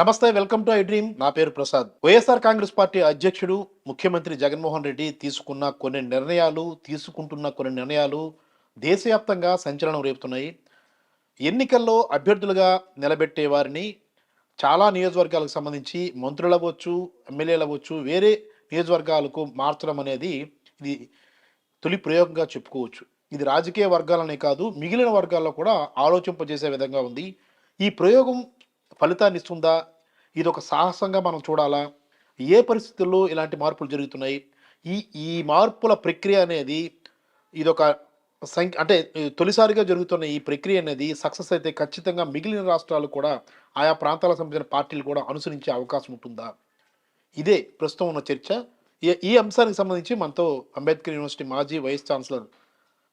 నమస్తే, welcome to I dream. నా పేరు ప్రసాద్. వైఎస్ఆర్ కాంగ్రెస్ పార్టీ అధ్యక్షుడు ముఖ్యమంత్రి జగన్మోహన్ రెడ్డి తీసుకుంటున్న కొన్ని నిర్ణయాలు దేశవ్యాప్తంగా సంచలనం రేపుతున్నాయి. ఎన్నికల్లో అభ్యర్థులుగా నిలబెట్టే వారిని చాలా నియోజకవర్గాలకు సంబంధించి మంత్రులవ్వచ్చు, ఎమ్మెల్యేలవ్వచ్చు, వేరే నియోజకవర్గాలకు మార్చడం అనేది ఇది తొలి ప్రయోగంగా చెప్పుకోవచ్చు. ఇది రాజకీయ వర్గాలనే కాదు, మిగిలిన వర్గాల్లో కూడా ఆలోచింపజేసే విధంగా ఉంది. ఈ ప్రయోగం ఫలితాన్ని ఇస్తుందా? ఇదొక సాహసంగా మనం చూడాలా? ఏ పరిస్థితుల్లో ఇలాంటి మార్పులు జరుగుతున్నాయి? ఈ ఈ మార్పుల ప్రక్రియ అనేది ఇదొక అంటే తొలిసారిగా జరుగుతున్న ఈ ప్రక్రియ అనేది సక్సెస్ అయితే ఖచ్చితంగా మిగిలిన రాష్ట్రాలు కూడా, ఆయా ప్రాంతాలకు సంబంధించిన పార్టీలు కూడా అనుసరించే అవకాశం ఉంటుందా? ఇదే ప్రస్తుతం ఉన్న చర్చ. ఈ అంశానికి సంబంధించి మనతో అంబేద్కర్ యూనివర్సిటీ మాజీ వైస్ ఛాన్సలర్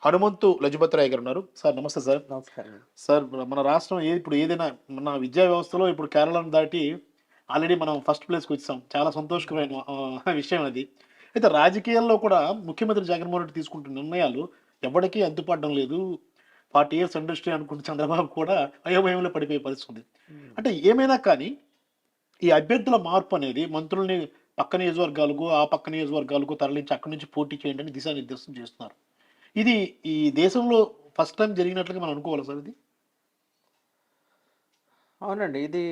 హనుమంతు లజపతిరాయ్ గారు ఉన్నారు. సార్ నమస్తే సార్. నమస్కారం సార్, మన రాష్ట్రం ఇప్పుడు ఏదైనా మన విద్యా వ్యవస్థలో ఇప్పుడు కేరళను దాటి ఆల్రెడీ మనం ఫస్ట్ ప్లేస్కి వచ్చాం. చాలా సంతోషకరమైన విషయం అది. అయితే రాజకీయాల్లో కూడా ముఖ్యమంత్రి జగన్మోహన్ రెడ్డి తీసుకుంటున్న నిర్ణయాలు ఎవరికీ అడ్డుపడడం లేదు. 40 years ఇండస్ట్రీ అనుకుంటే చంద్రబాబు కూడా అయోమయంలో పడిపోయే పరిస్థితి ఉంది. అంటే ఏమైనా కానీ ఈ అభ్యర్థుల మార్పు అనేది మంత్రుల్ని పక్క నియోజకవర్గాలకు, ఆ పక్క నియోజకవర్గాలకు తరలించి అక్కడి నుంచి పోటీ చేయండి అని దిశానిర్దేశం చేస్తున్నారు. ఇది ఈ దేశంలో ఫస్ట్ టైం జరిగినట్లుగా మనం అనుకోవాలి సార్ ఇది? అవునండి. ఇది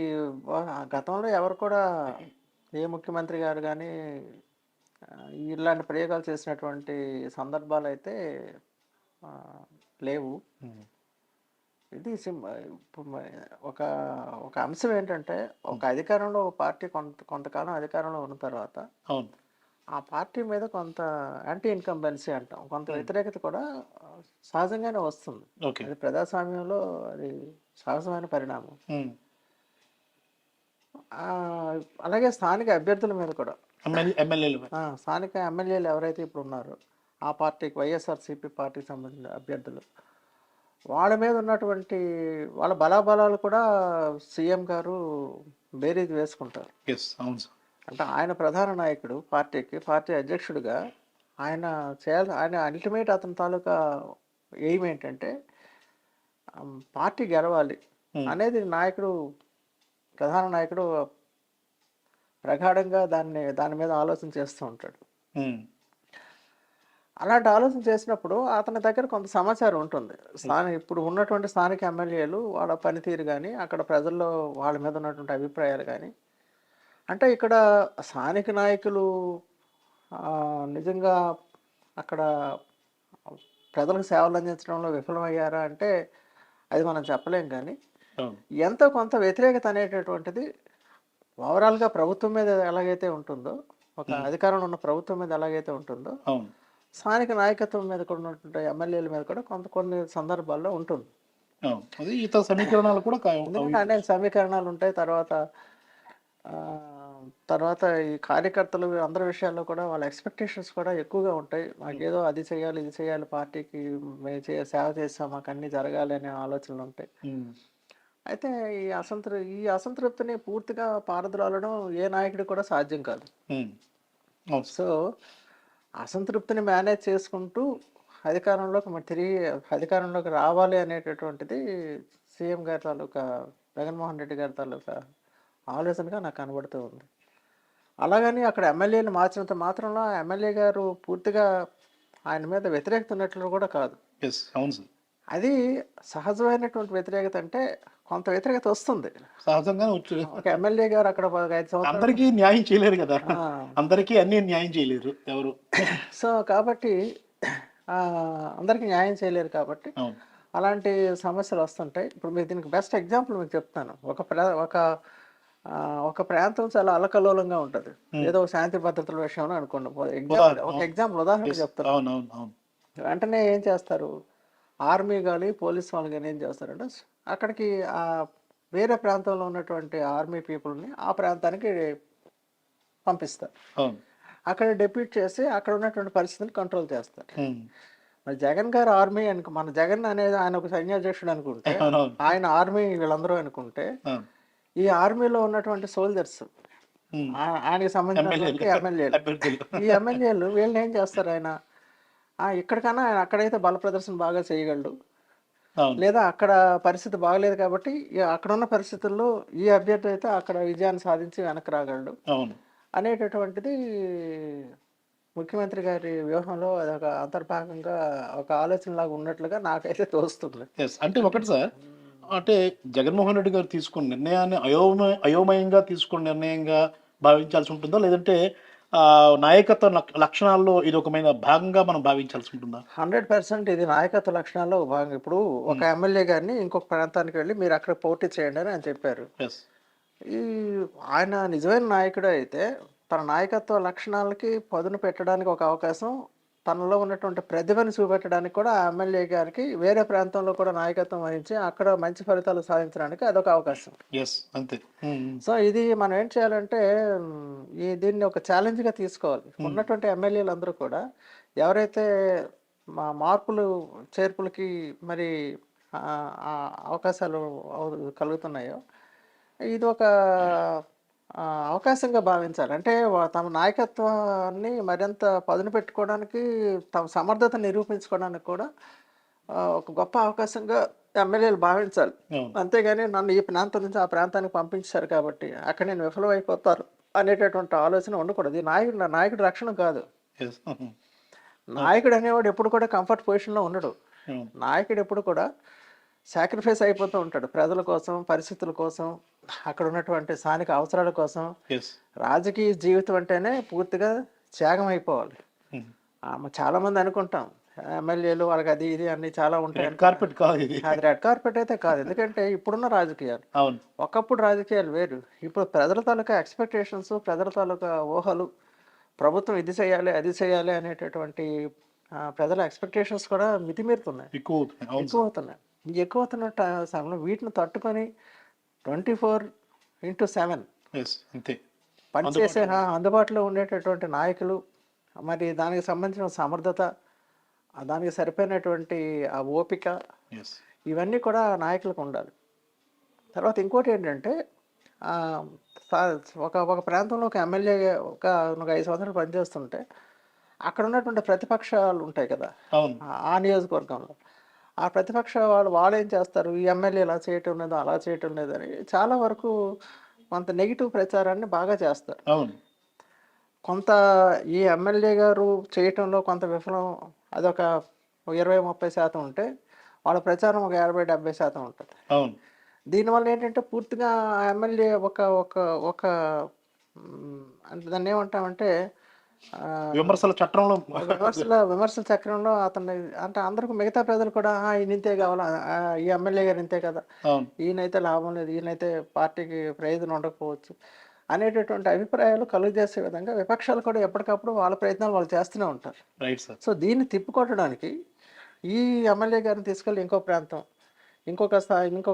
గతంలో ఎవరు కూడా ఏ ముఖ్యమంత్రి గారు కానీ ఇలాంటి ప్రయోగాలు చేసినటువంటి సందర్భాలైతే లేవు. ఇది ఒక ఒక అంశం ఏంటంటే, ఒక అధికారంలో ఒక పార్టీ కొంతకాలం అధికారంలో ఉన్న తర్వాత అవును, ఆ పార్టీ మీద కొంత యాంటీ ఇన్కంబెన్సీ అంటాం, కొంత వ్యతిరేకత కూడా సహజంగానే వస్తుంది. ఓకే. అది ప్రజాస్వామ్యంలో అది సహజమైన పరిణామం. అలాగే స్థానిక అభ్యర్థుల మీద కూడా, ఎమ్మెల్యేలు స్థానిక ఎమ్మెల్యేలు ఎవరైతే ఇప్పుడు ఉన్నారో ఆ పార్టీకి, వైఎస్ఆర్సీపీ పార్టీకి సంబంధించిన అభ్యర్థులు, వాళ్ళ మీద ఉన్నటువంటి వాళ్ళ బలాబలాలు కూడా సీఎం గారు బేరీజ్ వేసుకుంటారు. అంటే ఆయన ప్రధాన నాయకుడు, పార్టీ అధ్యక్షుడిగా ఆయన ఆయన అల్టిమేట్ అతని తాలూకా ఎయిమ్ ఏంటంటే పార్టీ గెలవాలి అనేది ప్రధాన నాయకుడు ప్రగాఢంగా దాని మీద ఆలోచన చేస్తూ ఉంటాడు. అలాంటి ఆలోచన చేసినప్పుడు అతని దగ్గర కొంత సమాచారం ఉంటుంది. ఇప్పుడు ఉన్నటువంటి స్థానిక ఎమ్మెల్యేలు వాళ్ళ పనితీరు కానీ, అక్కడ ప్రజల్లో వాళ్ళ మీద ఉన్నటువంటి అభిప్రాయాలు కానీ, అంటే ఇక్కడ స్థానిక నాయకులు నిజంగా అక్కడ ప్రజలకు సేవలు అందించడంలో విఫలమయ్యారా అంటే అది మనం చెప్పలేం. కానీ ఎంతో కొంత వ్యతిరేకత అనేటటువంటిది ఓవరాల్గా ప్రభుత్వం మీద ఎలాగైతే ఉంటుందో, ఒక అధికారంలో ఉన్న ప్రభుత్వం మీద ఎలాగైతే ఉంటుందో, స్థానిక నాయకత్వం మీద కూడా ఉన్నటువంటి ఎమ్మెల్యేల మీద కూడా కొన్ని సందర్భాల్లో ఉంటుంది. సమీకరణాలు కూడా అనేక సమీకరణాలు ఉంటాయి. తర్వాత ఈ కార్యకర్తలు అందరి విషయాల్లో కూడా వాళ్ళ ఎక్స్పెక్టేషన్స్ కూడా ఎక్కువగా ఉంటాయి. మాకేదో అది చేయాలి, ఇది చేయాలి, పార్టీకి మేము సేవ చేస్తాం, మాకు అన్నీ జరగాలి అనే ఆలోచనలు ఉంటాయి. అయితే ఈ అసంతృప్తిని పూర్తిగా పారద్రోలడం ఏ నాయకుడికి కూడా సాధ్యం కాదు. సో అసంతృప్తిని మేనేజ్ చేసుకుంటూ తిరిగి అధికారంలోకి రావాలి అనేటటువంటిది సీఎం గారి తాలూకా, జగన్మోహన్ రెడ్డి గారి తాలూకా ఆలోచనగా నాకు కనబడుతూ ఉంది. అలాగని అక్కడ ఎమ్మెల్యేని మార్చినంత మాత్రంలో ఎమ్మెల్యే గారు పూర్తిగా ఆయన మీద వ్యతిరేకత ఉన్నట్లు కూడా కాదు. అది సహజమైనటువంటి వ్యతిరేకత. అంటే కొంత వ్యతిరేకత వస్తుంది సహజంగా. ఒక ఎమ్మెల్యే గారు అక్కడ 5 సంవత్సరాలు అందరికీ న్యాయం చేయలేరు కదా, అందరికీ అన్ని న్యాయం చేయలేరు ఎవరు. సో కాబట్టి అందరికీ న్యాయం చేయలేరు కాబట్టి అలాంటి సమస్యలు వస్తుంటాయి. ఇప్పుడు మీకు దీనికి బెస్ట్ ఎగ్జాంపుల్ మీకు చెప్తాను. ఒక ప్రాంతం చాలా అల్లకల్లోలంగా ఉంటుంది, ఏదో శాంతి భద్రతల విషయంలో అనుకోండి. ఉదాహరణ చెప్తాను. వెంటనే ఏం చేస్తారు, ఆర్మీ కానీ పోలీస్ వాళ్ళు కానీ ఏం చేస్తారంటే అక్కడికి వేరే ప్రాంతంలో ఉన్నటువంటి ఆర్మీ పీపుల్ని ఆ ప్రాంతానికి పంపిస్తారు. అక్కడ డెప్యూట్ చేసి అక్కడ ఉన్నటువంటి పరిస్థితిని కంట్రోల్ చేస్తారు. మరి జగన్ గారు ఆర్మీ మన జగన్ అనేది ఆయన ఒక సైన్యాధ్యక్షుడు అనుకుంటే, ఆయన ఆర్మీ వీళ్ళందరూ అనుకుంటే, ఈ ఆర్మీలో ఉన్నటువంటి సోల్జర్స్, ఆయనకి సంబంధించిన ఎమ్మెల్యేలు వీళ్ళని ఏం చేస్తారు, ఇక్కడికన్నా ఆయన అక్కడైతే బల ప్రదర్శన బాగా చేయగలడు, అవును. లేదా అక్కడ పరిస్థితి బాగలేదు కాబట్టి అక్కడున్న పరిస్థితుల్లో ఈ అభ్యర్థి అయితే అక్కడ విజయాన్ని సాధించి వెనక్కి రాగలడు అవును. అనేటటువంటిది ముఖ్యమంత్రి గారి వ్యూహంలో అదొక అంతర్భాగంగా ఒక ఆలోచనలాగా ఉన్నట్లుగా నాకైతే తోస్తుంది. యెస్. అంటే ఒకటి సార్, అంటే జగన్మోహన్ రెడ్డి గారు తీసుకున్న నిర్ణయాన్ని అయోమయంగా తీసుకున్న నిర్ణయంగా భావించాల్సి ఉంటుందా? లేదంటే నాయకత్వ లక్షణాల్లో ఇదొకమైన భాగంగా మనం భావించాల్సి ఉంటుందా? 100% ఇది నాయకత్వ లక్షణాల్లో ఒక భాగం. ఇప్పుడు ఒక హ్మ్. ఎమ్మెల్యే గారిని ఇంకొక ప్రాంతానికి వెళ్ళి మీరు అక్కడ పోటీ చేయండి అని ఆయన చెప్పారు. యెస్. ఈ ఆయన నిజమైన నాయకుడే అయితే తన నాయకత్వ లక్షణాలకి పదును పెట్టడానికి ఒక అవకాశం, తనలో ఉన్నటువంటి ప్రతిభను చూపెట్టడానికి కూడా ఆ ఎమ్మెల్యే గారికి వేరే ప్రాంతంలో కూడా నాయకత్వం వహించి అక్కడ మంచి ఫలితాలు సాధించడానికి అదొక అవకాశం. యెస్. అంతే. హ్మ్. హ్మ్. సో ఇది మనం ఏం చేయాలంటే దీన్ని ఒక ఛాలెంజ్గా తీసుకోవాలి. హ్మ్. ఉన్నటువంటి ఎమ్మెల్యేలు అందరూ కూడా ఎవరైతే మార్పులు చేర్పులకి మరి ఆ అవకాశాలు కలుగుతున్నాయో ఇది ఒక అవకాశంగా భావించాలి. అంటే తమ నాయకత్వాన్ని మరింత పదును పెట్టుకోవడానికి, తమ సమర్థత నిరూపించుకోవడానికి కూడా ఒక గొప్ప అవకాశంగా ఎమ్మెల్యేలు భావించాలి. అవును. అంతేగాని నన్ను ఈ ప్రాంతం నుంచి ఆ ప్రాంతానికి పంపించారు కాబట్టి అక్కడ నేను విఫలమైపోతారు అనేటటువంటి ఆలోచన ఉండకూడదు. ఈ నాయకుడి రక్షణ కాదు. యెస్. హుహు. నాయకుడు అనేవాడు ఎప్పుడు కూడా కంఫర్ట్ పొజిషన్‌లో ఉండడు. అవును. నాయకుడు ఎప్పుడు కూడా సాక్రిఫైస్ అయిపోతూ ఉంటాడు. ప్రజల కోసం, పరిస్థితుల కోసం, అక్కడ ఉన్నటువంటి స్థానిక అవసరాల కోసం. యెస్. రాజకీయ జీవితం అంటేనే పూర్తిగా త్యాగం అయిపోవాలి. హ్మ్. చాలామంది అనుకుంటాం ఎమ్మెల్యేలు వాళ్ళకి అది ఇది అన్నీ చాలా ఉంటాయి. రెడ్ కార్పెట్ కాదు ఇది. అది రెడ్ కార్పెట్ అయితే కాదు. ఎందుకంటే ఇప్పుడున్న రాజకీయాలు, అవును. ఒకప్పుడు రాజకీయాలు వేరు. ఇప్పుడు ప్రజల తాలూకా ఎక్స్‌పెక్టేషన్స్, ప్రజల తాలూకా ఊహలు, ప్రభుత్వం ఇది చేయాలి, అది చేయాలి అనేటటువంటి ప్రజల ఎక్స్‌పెక్టేషన్స్ కూడా మితిమీరుతున్నాయి. ఎక్కువవుతున్నాయి. అవును సార్. ఎక్కువవుతున్నాయి. ఈ ఎక్కువవుతున్న సమయంలో వీటిని తట్టుకొని 24/7 యెస్. అంతే. పనిచేసే అందుబాటులో అందుబాటులో ఉండేటటువంటి నాయకులు, మరి దానికి సంబంధించిన సమర్థత, దానికి సరిపోయినటువంటి ఆ ఓపిక, యెస్. ఇవన్నీ కూడా నాయకులకు ఉండాలి. తర్వాత ఇంకోటేంటంటే ఆహ్, స ఒక ప్రాంతంలో ఒక ఎమ్మెల్యే ఒక 5 సంవత్సరాలు పనిచేస్తుంటే, అక్కడ ఉన్నటువంటి ప్రతిపక్షాలు ఉంటాయి కదా! అవును. ఆ నియోజకవర్గంలో. ఆ ప్రతిపక్ష వాళ్ళేం చేస్తారు, ఈ ఎమ్మెల్యే ఇలా చేయటం లేదు, అలా చేయటం లేదని చాలా వరకు కొంత నెగెటివ్ ప్రచారాన్ని బాగా చేస్తారు. అవును. కొంత ఈ ఎమ్మెల్యే గారు చేయటంలో కొంత విఫలం అదొక 20, 30% ఉంటే, వాళ్ళ ప్రచారం ఒక 50, 70% ఉంటది. అవును. దీనివల్ల ఏంటంటే పూర్తిగా ఆ ఎమ్మెల్యే ఒక ఒక ఒక అంటే దాన్నేమంటామంటే ఆహ్, విమర్శల చట్రంలో విమర్శల చక్రంలో అతన్ని అంటే అందరికి మిగతా ప్రజలు కూడా ఈయన ఇంతే కావాలా, ఈ ఎమ్మెల్యే గారు ఇంతే కదా, అవును. ఈయనైతే లాభం లేదు, ఈయనైతే పార్టీకి ప్రయోజనం ఉండకపోవచ్చు అనేటటువంటి అభిప్రాయాలు కలుగజేసే విధంగా విపక్షాలు కూడా ఎప్పటికప్పుడు వాళ్ళ ప్రయత్నాలు వాళ్ళు చేస్తూనే ఉంటారు. Right sir. సో దీన్ని తిప్పికొట్టడానికి ఈ ఎమ్మెల్యే గారిని తీసుకెళ్ళి ఇంకో ప్రాంతం, ఇంకొక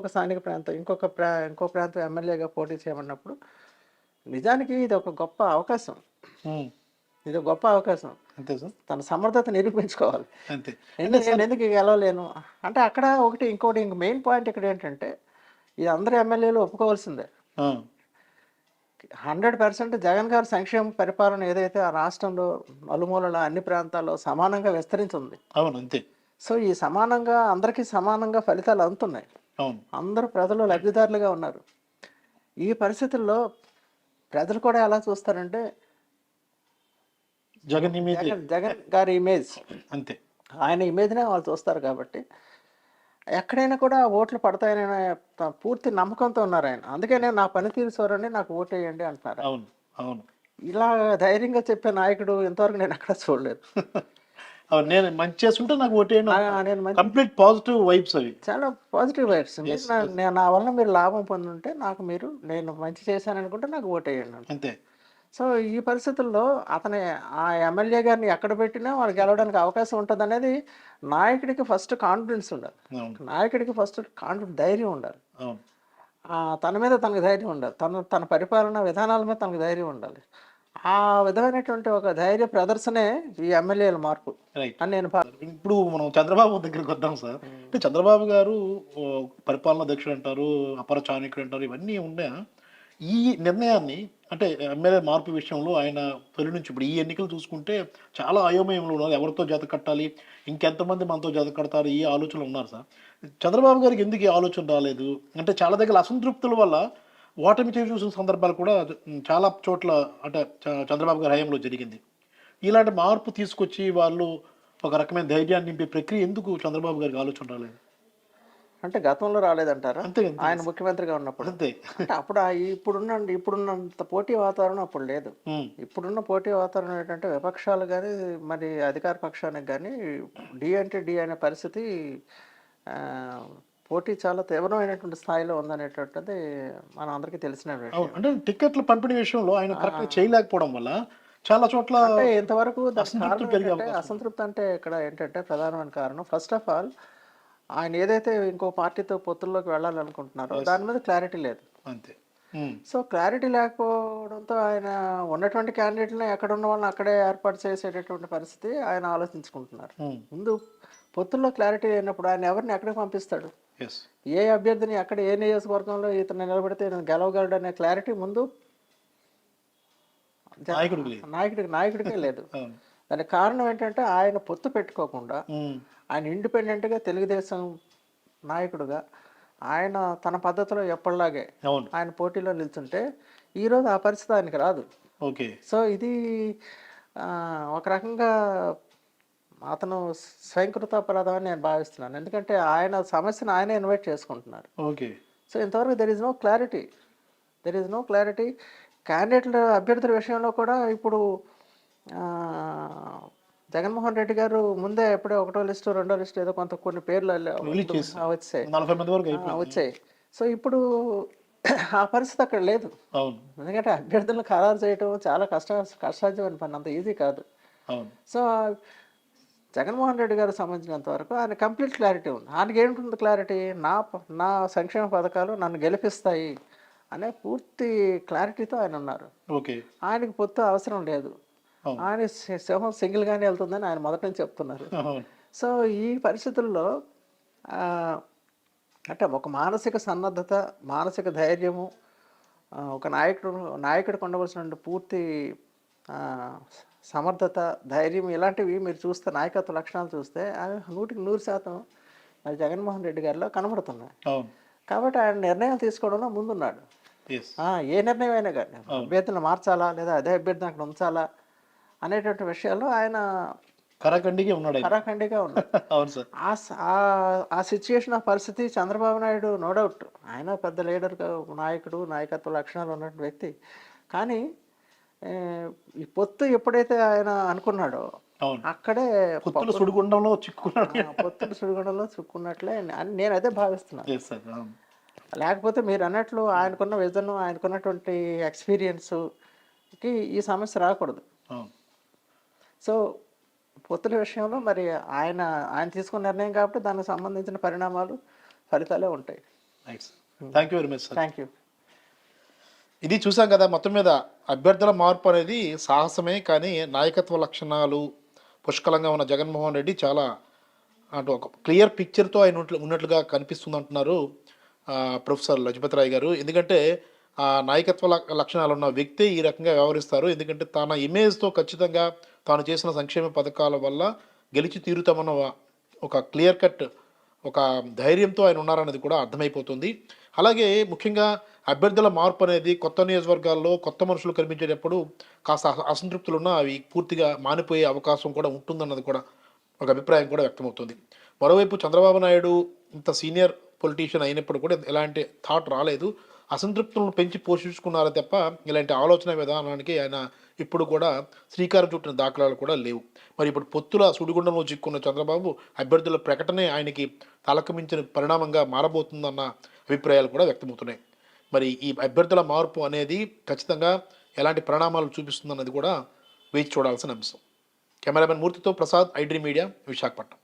స్థానిక ప్రాంతం, ఇంకో ప్రాంతం ఎమ్మెల్యేగా పోటీ చేయమన్నప్పుడు నిజానికి ఇది ఒక గొప్ప అవకాశం. హ్మ్. ఇది ఒక గొప్ప అవకాశం. అంతే సార్. తన సమర్థత నిరూపించుకోవాలి. అంతే. అంటే సార్ నేనెందుకు గెలవలేను? అంటే అక్కడ ఇంకోటి మెయిన్ పాయింట్ ఇక్కడ ఏంటంటే, ఇది అందరు ఎమ్మెల్యేలు ఒప్పుకోవాల్సిందే. ఆ! 100% జగన్ గారి సంక్షేమ పరిపాలన ఏదైతే ఆ రాష్ట్రంలో నలుమూలలా అన్ని ప్రాంతాల్లో సమానంగా విస్తరించుంది. అవును. అంతే. సో ఈ సమానంగా అందరికీ సమానంగా ఫలితాలు అందుతున్నాయి. అవును. అందరూ ప్రజలు లబ్ధిదారులుగా ఉన్నారు. ఈ పరిస్థితుల్లో ప్రజలు కూడా ఎలా చూస్తారంటే, జగన్ ఇమేజే. జగన్ గారి ఇమేజ్, అంతే. ఆయన ఇమేజ్‌నే వాళ్ళు చూస్తారు కాబట్టి, ఎక్కడైనా కూడా ఓట్లు పడతాయనే పూర్తి నమ్మకంతో ఉన్నారాయన. అందుకనే నా పనితీరు చూడండి, నాకు ఓటేయండి అంటున్నారు. అవును. అవును. ఇలా ధైర్యంగా చెప్పే నాయకుడు ఇంతవరకు నేను ఎక్కడ చూడలేదు. అవును. నేను మంచి చేసుంటే నాకు ఓటేయండి అంటున్నారు. నేను మంచి కంప్లీట్ పాజిటివ్ వైబ్స్ అవి. చాలా పాజిటివ్ వైబ్స్. యెస్. యెస్. నా వల్ల మీరు లాభం పొందుంటే నేను మంచి చేశాననుకుంటే నాకు ఓటేయండి అంటారు. అంతే. సో ఈ పరిస్థితుల్లో ఆ ఎమ్మెల్యే గారిని ఎక్కడ పెట్టినా వాళ్ళు గెలవడానికి అవకాశం ఉంటదనేది నాయకుడికి ఫస్ట్ కాన్ఫిడెన్స్ ఉండాలి. అవును. నాయకుడికి ఫస్ట్ ధైర్యం ఉండాలి. అవును. తన మీద తనకు ధైర్యం ఉండాలి. తన పరిపాలన విధానాల మీద తనకు ధైర్యం ఉండాలి. ఆ విధమైనటువంటి ఒక ధైర్య ప్రదర్శనే ఈ ఎమ్మెల్యేల మార్పు రైట్. అని నేను ఇప్పుడు మనం చంద్రబాబు దగ్గరికి వద్దాం సార్. అంటే చంద్రబాబు గారు పరిపాలనా దక్షుడు అంటారు, అపర చాణక్యుడు అంటారు, ఇవన్నీ ఉన్నాయా? ఈ నిర్ణయాన్ని అంటే ఎమ్మెల్యే మార్పు విషయంలో ఆయన తొలి నుంచి ఇప్పుడు ఈ ఎన్నికలు చూసుకుంటే చాలా అయోమయంలో ఉన్నారు. ఎవరితో జత కట్టాలి, ఇంకెంతమంది మనతో జత కడతారు, ఈ ఆలోచనలు ఉన్నారు సార్. చంద్రబాబు గారికి ఎందుకు ఈ ఆలోచన రాలేదు? అంటే చాలా దగ్గర అసంతృప్తుల వల్ల ఓటమి చవి చూసిన సందర్భాలు కూడా చాలా చోట్ల అంటే చంద్రబాబు గారి హయాంలో జరిగింది. ఇలాంటి మార్పు తీసుకొచ్చి వాళ్ళు ఒక రకమైన ధైర్యాన్ని నింపే ప్రక్రియ ఎందుకు చంద్రబాబు గారికి ఆలోచన రాలేదు? అంటే గతంలో రాలేదంటారా? అంతే అంతే ఆయన ముఖ్యమంత్రిగా ఉన్నప్పుడు. అంతే. అంటే అప్పుడు ఇప్పుడున్నంత పోటీ వాతావరణం అప్పుడు లేదు. ఉమ్, ఇప్పుడున్న పోటీ వాతావరణం ఏంటంటే విపక్షాలు కానీ మరి అధికార పక్షానికి కానీ డి డి అనే పరిస్థితి, ఆ, పోటీ చాలా తీవ్రమైనటువంటి స్థాయిలో ఉందనేటువంటిది మన అందరికీ తెలిసిన అవును. విషయం. అంటే టికెట్ల పంపిణీ విషయంలో ఆయన కరెక్ట్గా చేయలేకపోవడం వల్ల చాలా చోట్ల అంటే ఇంతవరకు దానికి అసంతృప్తి కారణం పెరిగే ఏంటంటే, అవకాశం ఉంది. అసంతృప్తి అంటే ఇక్కడ ఏంటంటే ప్రధానమైన కారణం ఫస్ట్ ఆఫ్ ఆల్ ఆయన ఏదైతే ఇంకో పార్టీతో పొత్తుల్లోకి వెళ్ళాలనుకుంటున్నారో దాని మీద క్లారిటీ లేదు. అంతే. ఉమ్, సో క్లారిటీ లేకపోవడంతో ఆయన ఉన్నటువంటి క్యాండిడేట్ని ఎక్కడ ఉన్న వాళ్ళని అక్కడే ఏర్పాటు చేసేటటువంటి పరిస్థితి ఆయన ఆలోచించుకుంటున్నారు. ఉమ్, ముందు పొత్తుల్లో క్లారిటీ లేనప్పుడు ఆయన ఎవరిని ఎక్కడికి పంపిస్తాడు, ఎస్. ఏ అభ్యర్థిని ఎక్కడ ఏ నియోజకవర్గంలో ఇతను నిలబడితే నేను గెలవగలడు అనే క్లారిటీ ముందు నాయకుడికి లేదు. నాయకుడికే లేదు. అవును. దానికి కారణం ఏంటంటే ఆయన పొత్తు పెట్టుకోకుండా ఉమ్, ఆయన ఇండిపెండెంట్గా తెలుగుదేశం నాయకుడుగా ఆయన తన పద్ధతిలో ఎప్పటిలాగే అవును. ఆయన పోటీలో నిల్చుంటే ఈరోజు ఆ పరిస్థితి ఆయనకి రాదు. ఓకే. సో ఇది ఒక రకంగా అతను స్వయంకృతాపరాధం అని నేను భావిస్తున్నాను. ఎందుకంటే ఆయన సమస్యను ఆయనే ఇన్వైట్ చేసుకుంటున్నారు. ఓకే. సో ఇంతవరకు దెర్ ఇస్ నో క్లారిటీ. క్యాండిడేట్ల అభ్యర్థుల విషయంలో కూడా ఇప్పుడు ఆ, జగన్మోహన్ రెడ్డి గారు ముందే ఎప్పుడో ఒకటో లిస్టు రెండో లిస్టు ఏదో కొన్ని పేర్లు రిలీజ్ చేసి వచ్చాయి 40 మంది వరకు అయిపోయింది. వచ్చాయి. సో ఇప్పుడు ఆ పరిస్థితి అక్కడ లేదు. అవును. ఎందుకంటే అభ్యర్థులను ఖరారు చేయడం చాలా కష్టసాధ్యమైన పని, అంత ఈజీ కాదు. అవును. సో జగన్మోహన్ రెడ్డి గారికి సంబంధించినంత వరకు ఆయన కంప్లీట్ క్లారిటీ ఉంది. ఆయనకి ఏంటుంది క్లారిటీ, నా సంక్షేమ పథకాలు నన్ను గెలిపిస్తాయి అనే పూర్తి క్లారిటీతో ఆయన ఉన్నారు. ఓకే. ఆయనకి పొత్తు అవసరం లేదు. అవును. ఆయన సింహం సింగిల్గానే వెళ్తుందని ఆయన మొదటి నుంచి చెప్తున్నారు. అవును. సో ఈ పరిస్థితుల్లో ఆ, అంటే ఒక మానసిక సన్నద్ధత, మానసిక ధైర్యము, ఒక నాయకుడికి ఉండవలసిన పూర్తి ఆ, సమర్థత, ధైర్యం ఇలాంటివి మీరు చూస్తే, నాయకత్వ లక్షణాలు చూస్తే 100% మరి జగన్మోహన్ రెడ్డి గారిలో కనబడుతున్నాయి. అవును. కాబట్టి ఆయన నిర్ణయం తీసుకోవడంలో ముందున్నాడు. ఎస్. ఏ నిర్ణయం అయినా కానీ అభ్యర్థులను మార్చాలా లేదా అదే అభ్యర్థిని అక్కడ ఉంచాలా అనేటువంటి విషయాల్లో ఆయన కరాఖండిగా ఉన్నాడు ఆయన. కరాఖండిగా ఉన్నారు. అవును సార్. ఆ సిచ్యుయేషన్, ఆ పరిస్థితి చంద్రబాబు నాయుడు నో డౌట్ ఆయన పెద్ద లీడర్, నాయకుడు, నాయకత్వ లక్షణాలు ఉన్నటువంటి వ్యక్తి. కానీ ఈ పొత్తు ఎప్పుడైతే ఆయన అనుకున్నాడో అవును. అక్కడే పొత్తుల సుడిగుండంలో చిక్కుకున్నాడు. పొత్తుల సుడిగుండంలో చిక్కున్నట్లే నేను అదే భావిస్తున్నాను. Yes sir. అవును. లేకపోతే మీరు అన్నట్లు ఆయనకున్న విజన్, ఆయనకున్నటువంటి ఎక్స్పీరియన్స్కి ఈ సమస్య రాకూడదు. అవును. సో పొత్తుల విషయంలో మరి ఆయన తీసుకున్న నిర్ణయం కాబట్టి దానికి సంబంధించిన పరిణామాలు, ఫలితాలే ఉంటాయి. Right. Thank you very much sir. Thank you. ఇది చూసాం కదా, మొత్తం మీద అభ్యర్థుల మార్పు అనేది సాహసమే, కానీ నాయకత్వ లక్షణాలు పుష్కలంగా ఉన్న జగన్మోహన్ రెడ్డి చాలా అంటే ఒక క్లియర్ పిక్చర్తో ఆయన ఉన్నట్లుగా కనిపిస్తుంది అంటున్నారు ప్రొఫెసర్ లజపతి రాయ్ గారు. ఎందుకంటే ఆ నాయకత్వ లక్షణాలు ఉన్న వ్యక్తి ఈ రకంగా వ్యవహరిస్తారు. ఎందుకంటే తన ఇమేజ్తో ఖచ్చితంగా తాను చేసిన సంక్షేమ పథకాల వల్ల గెలిచి తీరుతామన్న ఒక క్లియర్ కట్ ఒక ధైర్యంతో ఆయన ఉన్నారనేది కూడా అర్థమైపోతుంది. అలాగే ముఖ్యంగా అభ్యర్థుల మార్పు అనేది కొత్త నియోజకవర్గాల్లో కొత్త మనుషులు కనిపించేటప్పుడు కాస్త అసంతృప్తులు ఉన్నా అవి పూర్తిగా మానిపోయే అవకాశం కూడా ఉంటుందన్నది కూడా ఒక అభిప్రాయం కూడా వ్యక్తమవుతుంది. మరోవైపు చంద్రబాబు నాయుడు ఇంత సీనియర్ పొలిటీషియన్ అయినప్పుడు కూడా ఎలాంటి థాట్ రాలేదు. అసంతృప్తులను పెంచి పోషించుకున్నారే తప్ప ఇలాంటి ఆలోచన విధానానికి ఆయన ఇప్పుడు కూడా శ్రీకారం చుట్టిన దాఖలాలు కూడా లేవు. మరి ఇప్పుడు పొత్తుల సుడిగుండంలో చిక్కున్న చంద్రబాబు అభ్యర్థుల ప్రకటనే ఆయనకి తలకమించిన పరిణామంగా మారబోతుందన్న అభిప్రాయాలు కూడా వ్యక్తమవుతున్నాయి. మరి ఈ అభ్యర్థుల మార్పు అనేది ఖచ్చితంగా ఎలాంటి పరిణామాలు చూపిస్తుందన్నది కూడా వేచి చూడాల్సిన అంశం. కెమెరామెన్ మూర్తితో ప్రసాద్, ఐడ్రీ మీడియా, విశాఖపట్నం.